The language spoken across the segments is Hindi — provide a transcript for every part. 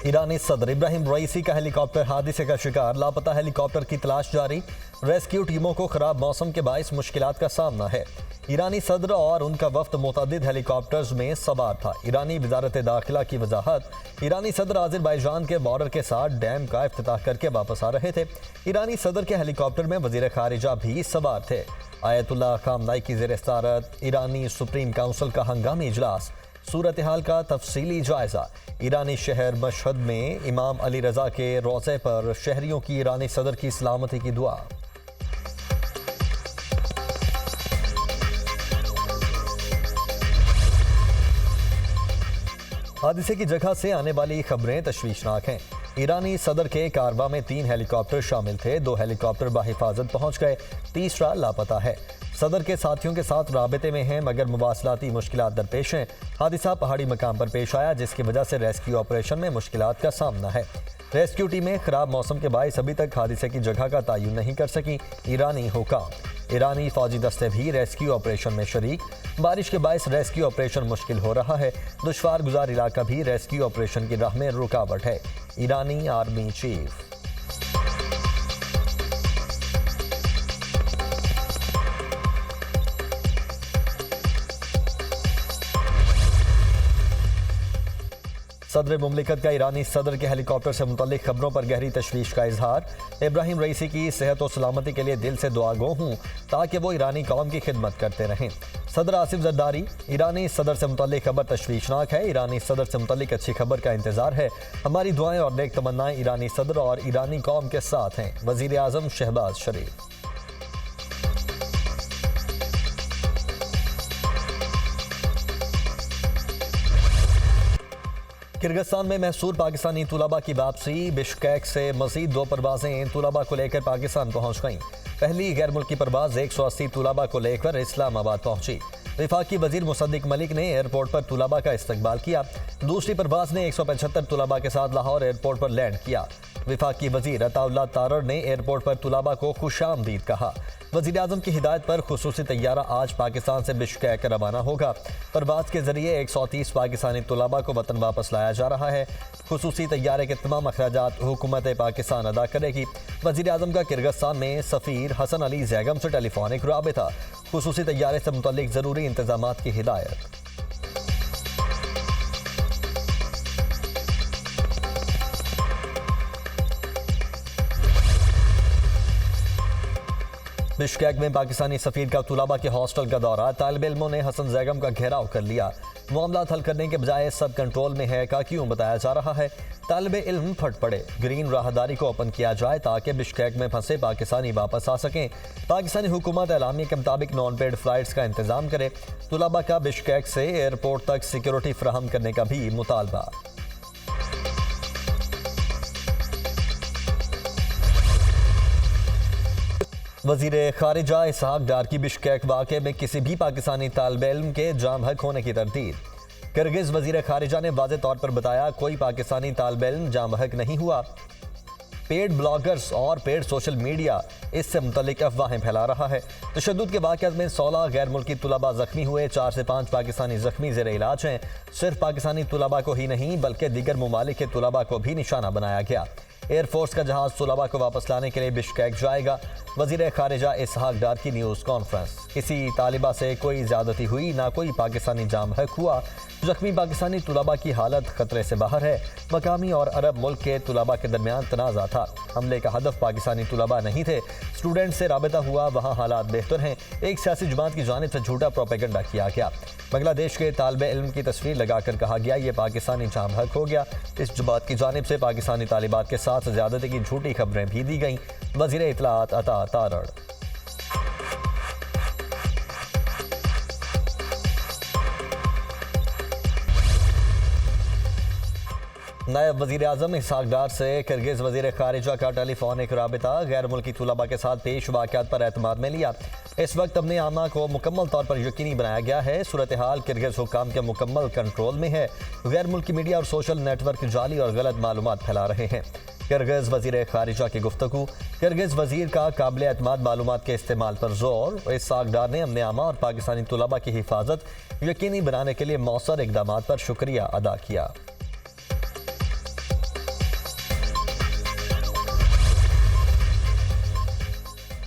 ईरानी सदर इब्राहिम रईसी का हेलीकॉप्टर हादसे का शिकार, लापता हेलीकॉप्टर की तलाश जारी। रेस्क्यू टीमों को खराब मौसम के बाइस मुश्किलात का सामना है। ईरानी सदर और उनका वफ्द मुतअद्दिद हेलीकॉप्टर्स में सवार था। ईरानी वजारत दाखिला की वजाहत, ईरानी सदर आज़रबाईजान के बॉर्डर के साथ डैम का इफ्तिताह करके वापस आ रहे थे। ईरानी सदर के हेलीकॉप्टर में वजीर खारिजा भी सवार थे। आयतुल्लाह खामनाई की ज़ेर सदारत ईरानी सुप्रीम काउंसिल का हंगामी इजलास, सूरत हाल का तफसीली जायजा। ईरानी शहर मशहद में इमाम अली रजा के रोज़े पर शहरियों की ईरानी सदर की सलामती की दुआ। हादसे की जगह से आने वाली खबरें तशवीशनाक हैं। ईरानी सदर के कारवा में 3 हेलीकॉप्टर शामिल थे। 2 हेलीकॉप्टर बाहिफाजत पहुंच गए, तीसरा लापता है। सदर के साथियों के साथ राबते में हैं मगर मुवासलाती मुश्किलात दरपेश हैं। हादसा पहाड़ी मकाम पर पेश आया जिसकी वजह से रेस्क्यू ऑपरेशन में मुश्किलात का सामना है। रेस्क्यू टीमें खराब मौसम के बायस अभी तक हादसे की जगह का तयन नहीं कर सकी। ईरानी हुकाम, ईरानी फौजी दस्ते भी रेस्क्यू ऑपरेशन में शरीक। बारिश के बायस रेस्क्यू ऑपरेशन मुश्किल हो रहा है। दुश्वार गुजार इलाका भी रेस्क्यू ऑपरेशन की राह में रुकावट है। ईरानी आर्मी चीफ। सदर मुमलिकत का ईरानी सदर के हेलीकॉप्टर से मुतल्लिक खबरों पर गहरी तशवीश का इजहार। इब्राहिम रईसी की सेहत और सलामती के लिए दिल से दुआगो हूँ ताकि वो ईरानी कौम की खिदमत करते रहें। सदर आसिफ जरदारी, ईरानी सदर से मुतल्लिक खबर तशवीशनाक है। ईरानी सदर से मुतल्लिक अच्छी खबर का इंतजार है। हमारी दुआएं और नेक तमन्नाएं ईरानी सदर और ईरानी कौम के साथ हैं। वज़ीर आज़म शहबाज शरीफ। किर्गिस्तान में महसूर पाकिस्तानी तुलबा की वापसी, बिश्केक से मजीद 2 परवाजें तुलबा को लेकर पाकिस्तान पहुंच गईं। पहली गैर मुल्की परवाज 180 तुलबा को लेकर इस्लामाबाद पहुंची। वफाकी वजीर मुसद्दिक मलिक ने एयरपोर्ट पर तुलबा का इस्तकबाल किया। दूसरी परवाज ने 175 तुलबा के साथ लाहौर एयरपोर्ट पर लैंड किया। वफाकी वजीर अताउल्लाह तारड़ ने एयरपोर्ट पर तुलबा को खुशामदीद कहा। वज़ीर आज़म की हिदायत पर खुसूसी तैयारा आज पाकिस्तान से बिश्केक रवाना होगा। परवाज के जरिए 130 पाकिस्तानी तुलबा को वतन वापस लाया जा रहा है। खुसूसी तैयारे के तमाम अखराजात हुकूमत पाकिस्तान अदा करेगी। वज़ीर आज़म का किर्गिस्तान में सफ़ीर हसन अली ज़ैगम से टेलीफोनिक राबिता, खुसूसी तैयारे से मुतल्लिक ज़रूरी इंतज़ामात की हिदायत। बिश्केक में पाकिस्तानी सफ़ीर का तुलबा के हॉस्टल का दौरा, तालिब इल्मों ने हसन ज़ैगम का घेराव कर लिया। मामला हल करने के बजाय सब कंट्रोल में है का क्यों बताया जा रहा है। तालिब इल्म फट पड़े, ग्रीन राहदारी को ओपन किया जाए ताकि बिश्केक में फंसे पाकिस्तानी वापस आ सकें। पाकिस्तानी हुकूमत एलामिया के मुताबिक नॉन पेड फ्लाइट्स का इंतजाम करे। तुलबा का बिश्केक से एयरपोर्ट तक सिक्योरिटी फराहम करने का भी मुतालबा। वज़ीर खारिजा इसहाक डार की बिश्केक वाक़े में किसी भी पाकिस्तानी तालिब इल्म के जाम हक होने की तरदीद। किर्गिज़ वज़ीर खारिजा ने वाज़ेह तौर पर बताया, कोई पाकिस्तानी तालिब इल्म जाम हक नहीं हुआ। पेड ब्लॉगर्स और पेड सोशल मीडिया इससे मुतल्लिक अफवाहें फैला रहा है। तशद्दुद के वाक़यात में 16 गैर मुल्की तुलबा ज़ख्मी हुए, 4 से 5 पाकिस्तानी ज़ख्मी ज़ेर इलाज हैं। सिर्फ पाकिस्तानी तुलबा को ही नहीं बल्कि दीगर ममालिक के तुलबा को भी निशाना बनाया गया। एयरफोर्स का जहाज तुलबा को वापस लाने के लिए बिश्केक जाएगा। वज़ीर खारिजा इसहाक डार की न्यूज़ कॉन्फ्रेंस। किसी तालिबा से कोई ज़्यादती हुई, ना कोई पाकिस्तानी जाम हक हुआ। ज़ख्मी पाकिस्तानी तुलबा की हालत खतरे से बाहर है। मकामी और अरब मुल्क के तुलबा के दरमियान तनाज़ा था। हमले का हदफ पाकिस्तानी तुलबा नहीं थे। स्टूडेंट से राबिता हुआ, वहाँ हालात बेहतर हैं। एक सियासी जमात की जानिब से झूठा प्रोपेगेंडा किया गया। बांग्लादेश के तालिब इल्म की तस्वीर लगाकर कहा गया ये पाकिस्तानी जाम हक हो गया। इस जमात की जानिब से पाकिस्तानी तालिबात के साथ ज़्यादती की झूठी खबरें भी दी गईं। वज़ीर इत्तलाआत अता तारड़। नायब वज़ीर आज़म इसहाक डार से किर्गिज़ वज़ीर खारिजा का टेलीफोनिक राबिता, गैर मुल्की तुलबा के साथ पेश वाक़यात पर एतमाद में लिया। इस वक्त अमन आमा को मुकम्मल तौर पर यकीनी बनाया गया है। सूरत हाल किर्गिज़ हुकाम के मुकम्मल कंट्रोल में है। गैर मुल्की मीडिया और सोशल नेटवर्क जाली और गलत मालूमात फैला रहे हैं। किर्गिज़ वज़ीर खारिजा की गुफ्तगू, किर्गिज़ वज़ीर का काबिल एतमाद मालूमात के इस्तेमाल पर जोर। इसहाक डार ने अमन आमा और पाकिस्तानी तुलबा की हिफाजत यकीनी बनाने के लिए मौसर इक़दामात पर शुक्रिया अदा किया।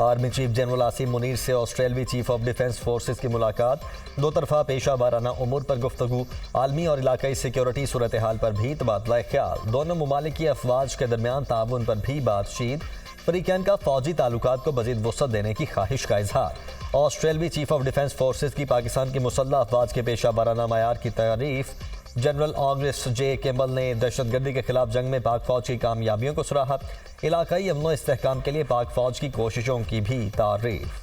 Army chief general Asim Munir से ऑस्ट्रेलियावी चीफ ऑफ डिफेंस फोर्सेस की मुलाकात, दो तरफा पेशा वाराना उमूर पर गुफ्तगू, आलमी और इलाकाई सिक्योरिटी सूरत हाल पर भी तबादला ख्याल, दोनों ममालिक की अफवाज के दरमियान ताउन पर भी बातचीत, फरीकैन का फौजी ताल्लुकात को मजीद वुसअत देने की ख्वाहिश का इजहार। ऑस्ट्रेलियावी चीफ ऑफ डिफेंस फोर्सेस की पाकिस्तान की मुसल्लह अफवाज के पेशा वाराना मयार की तारीफ, जनरल ऑगस्ट जे कैम्बल ने दहशतगर्दी के खिलाफ जंग में पाक फौज की कामयाबियों को सराहा, इलाकाई अमन व इस्तेहकाम के लिए पाक फौज की कोशिशों की भी तारीफ।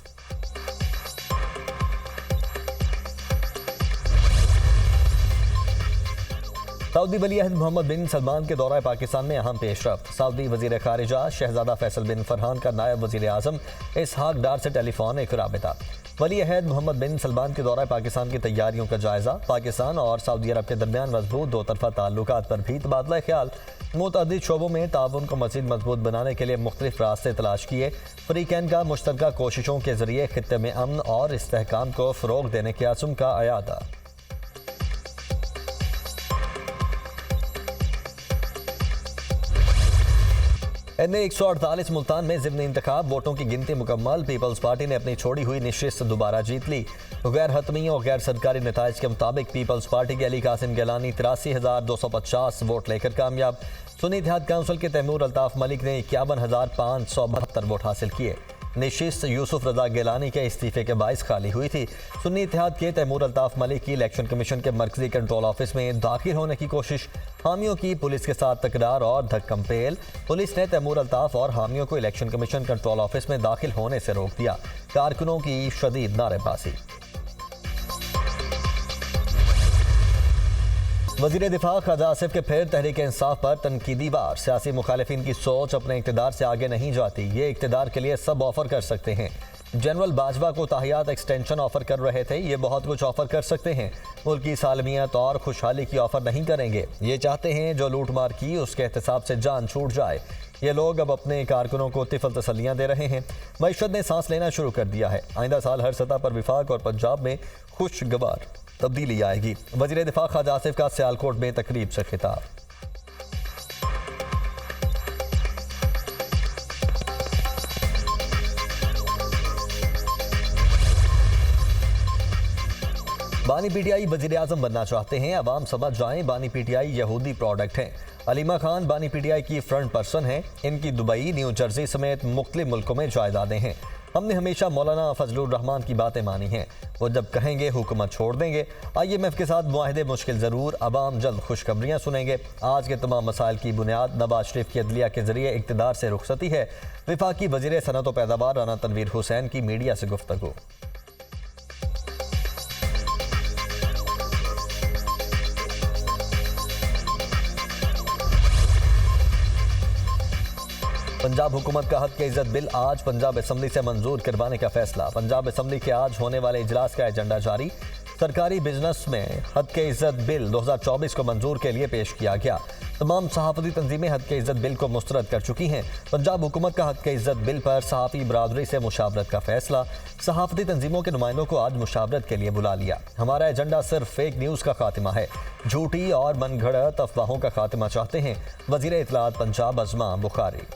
सऊदी वली अहद मोहम्मद बिन सलमान के दौरा पाकिस्तान में अहम पेशरफ, सऊदी वजीर खारिजा शहजादा फैसल बिन फरहान का नायब वजीर आजम इसहाक डार से टेलीफोनिक राबिता। वली अहद मोहम्मद बिन सलमान के दौरा पाकिस्तान की तैयारियों का जायजा, पाकिस्तान और सऊदी अरब के दरमियान मजबूत दो तरफा ताल्लुकात पर भी तबादला ख्याल, मुतअद्दिद शोबों में ताउन को मज़ीद मजबूत बनाने के लिए मुख्तलिफ रास्ते तलाश किए, फरीकैन का मुश्तरका कोशिशों के जरिए खित्ते में अमन और इस्तेहकाम को फ़रोग देने के अज़्म का अयादा। NA 148 मुल्तान में ज़िमनी इंतखाब, वोटों की गिनती मुकम्मल, पीपल्स पार्टी ने अपनी छोड़ी हुई नशिस्त दोबारा जीत ली। गैर हतमी और गैर सरकारी नताइज के मुताबिक पीपल्स पार्टी के अली कासिम गिलानी 83,250 वोट लेकर कामयाब। सुन्नी इत्तेहाद काउंसिल के तैमूर अल्ताफ मलिक ने 51,572 वोट हासिल किए। नशिस्त यूसुफ रजा गिलानी के इस्तीफे के बाइस खाली हुई थी। सुन्नी इत्तेहाद के तैमूर अल्ताफ मलिक की इलेक्शन कमीशन के मरकजी कंट्रोल ऑफिस में दाखिल होने की कोशिश, हामियों की पुलिस के साथ तकरार और धक्कम पेल। पुलिस ने तैमूर अल्ताफ और हामियों को इलेक्शन कमीशन कंट्रोल ऑफिस में दाखिल होने से रोक दिया। कारकुनों की शदीद नारेबाजी। वज़ीर दिफा ख्वाजा आसिफ के फिर तहरीक इंसाफ पर तनकीदी वार, सियासी मुखालिफिन की सोच अपने इक़्तिदार से आगे नहीं जाती, ये इक़्तिदार के लिए सब ऑफर कर सकते हैं। जनरल बाजवा को ताहियात एक्सटेंशन ऑफर कर रहे थे, ये बहुत कुछ ऑफर कर सकते हैं, मुल्क की सालमियत और खुशहाली की ऑफर नहीं करेंगे। ये चाहते हैं जो लूट मार की उसके एहतसाब से जान छूट जाए। ये लोग अब अपने कारकुनों को तिफल तसल्लियाँ दे रहे हैं। मईशत ने सांस लेना शुरू कर दिया है। आइंदा साल हर सतह पर विफाक और पंजाब में खुशगवार तब्दीली आएगी। वज़ीर दिफा ख्वाजा आसिफ का सियालकोट में तकरीब से खिताब। बानी पीटीआई वज़ीर आज़म बनना चाहते हैं, अवाम समझ जाएं बानी पीटीआई यहूदी प्रोडक्ट हैं। अलीमा खान बानी पीटीआई की फ्रंट पर्सन हैं। इनकी दुबई, न्यू जर्सी समेत मुख्तलिफ मुल्कों में जायदादें हैं। हमने हमेशा मौलाना फजलुर रहमान की बातें मानी हैं, वो जब कहेंगे हुकूमत छोड़ देंगे। IMF के साथ मुआहदे मुश्किल ज़रूर, अवाम जल्द खुशखबरियाँ सुनेंगे। आज के तमाम मसाइल की बुनियाद नवाज शरीफ की अदलिया के जरिए इक़्तिदार से रुखसती है। वफाकी वज़ीर सनअत व पैदावार राना तनवीर हुसैन की मीडिया से गुफ्तगू। पंजाब हुकूमत का हद के इज्जत बिल आज पंजाब असम्बली से मंजूर करवाने का फैसला। पंजाब असम्बली के आज होने वाले इजलास का एजेंडा जारी। सरकारी बिजनेस में हद के इज्जत बिल 2024 को मंजूर के लिए पेश किया गया। तमाम सहाफ़ती तंजीमें हद के इज्जत बिल को मुस्तरद कर चुकी हैं। पंजाब हुकूमत का हद के इज्जत बिल पर सहाफ़ी बरादरी से मुशावरत का फैसला। सहाफ़ती तंजीमों के नुमाइंदों को आज मुशावरत के लिए बुला लिया। हमारा एजेंडा सिर्फ फेक न्यूज़ का खात्मा है, झूठी और मनगढ़ंत अफवाहों का खात्मा चाहते हैं। वज़ीर इत्तलात पंजाब अज़मा बुखारी।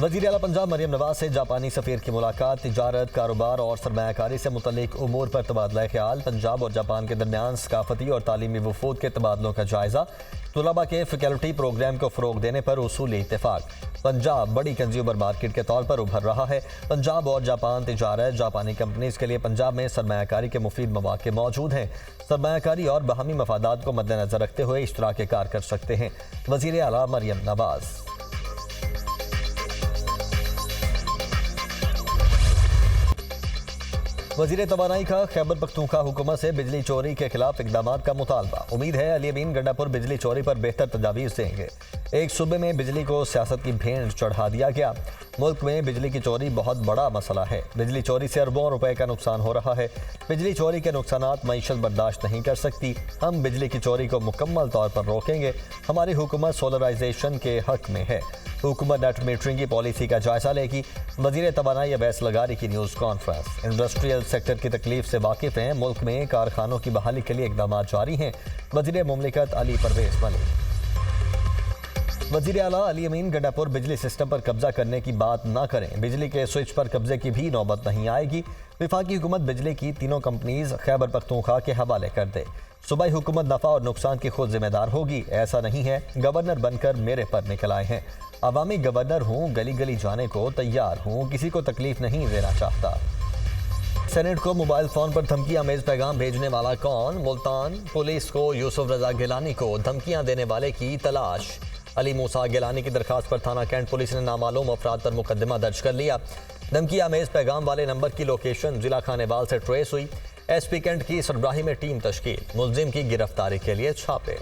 वज़ीर आला पंजाब मरियम नवाज से जापानी सफ़ीर की मुलाकात, तिजारत, कारोबार और सरमायाकारी से मुतल्लिक उमूर पर तबादला ख्याल, पंजाब और जापान के दरमियान सकाफती और तालीमी वफूद के तबादलों का जायज़ा, तुलबा के फैकल्टी प्रोग्राम को फ़रोग देने पर उसूली इत्तेफाक। पंजाब बड़ी कंज्यूमर मार्केट के तौर पर उभर रहा है। पंजाब और जापान तिजारत, जापानी कंपनीज़ के लिए पंजाब में सरमायाकारी के मुफीद मौक़े मौजूद हैं। सरमायाकारी और बाहमी मफादात को मद्देनज़र रखते हुए इश्तराक कार कर सकते हैं। वज़ीर आला मरियम नवाज। वज़ीर तवानाई का खैबर पख्तूनख्वा हुकूमत से बिजली चोरी के खिलाफ इकदाम का मुतालबा। उम्मीद है अली अमीन गंडापुर बिजली चोरी पर बेहतर तजावीज़ देंगे। एक सूबे में बिजली को सियासत की भेंट चढ़ा दिया गया। मुल्क में बिजली की चोरी बहुत बड़ा मसला है। बिजली चोरी से अरबों रुपए का नुकसान हो रहा है। बिजली चोरी के नुकसानात मईशत बर्दाश्त नहीं कर सकती। हम बिजली की चोरी को मुकम्मल तौर पर रोकेंगे। हमारी हुकूमत सोलराइजेशन के हक में है। हुकूमत नेट मीटरिंग की पॉलिसी का जायजा लेगी। वजीर तवानाई अवैस लगारी की न्यूज़ कॉन्फ्रेंस। इंडस्ट्रियल सेक्टर की तकलीफ से वाकिफ हैं, मुल्क में कारखानों की बहाली के लिए इकदाम जारी हैं। वजीर मुमलिकत अली परवेज मलिक। वजीर आला अली अमीन गंडापुर बिजली सिस्टम पर कब्जा करने की बात ना करें, बिजली के स्विच पर कब्जे की भी नौबत नहीं आएगी। विफाकी हुकूमत बिजली की तीनों कंपनीज खैबर पख्तूनख्वा के हवाले कर दे। सूबाई हुकूमत नफा और नुकसान की खुद जिम्मेदार होगी। ऐसा नहीं है गवर्नर बनकर मेरे पर निकल आए हैं। अवामी गवर्नर हूँ, गली गली जाने को तैयार हूँ, किसी को तकलीफ नहीं देना चाहता। सेनेट को मोबाइल फोन पर धमकी आमेज पैगाम भेजने वाला कौन? मुल्तान पुलिस को यूसुफ रजा गिलानी को धमकियां देने वाले की तलाश। अली मूसा गिलानी की दरखास्त पर थाना कैंट पुलिस ने नामालूम अफराद पर मुकदमा दर्ज कर लिया। धमकी आमेज पैगाम वाले नंबर की लोकेशन जिला खानेवाल से ट्रेस हुई। एसपी कैंट की सरबराही में टीम तश्कील, मुलजिम की गिरफ्तारी के लिए छापे।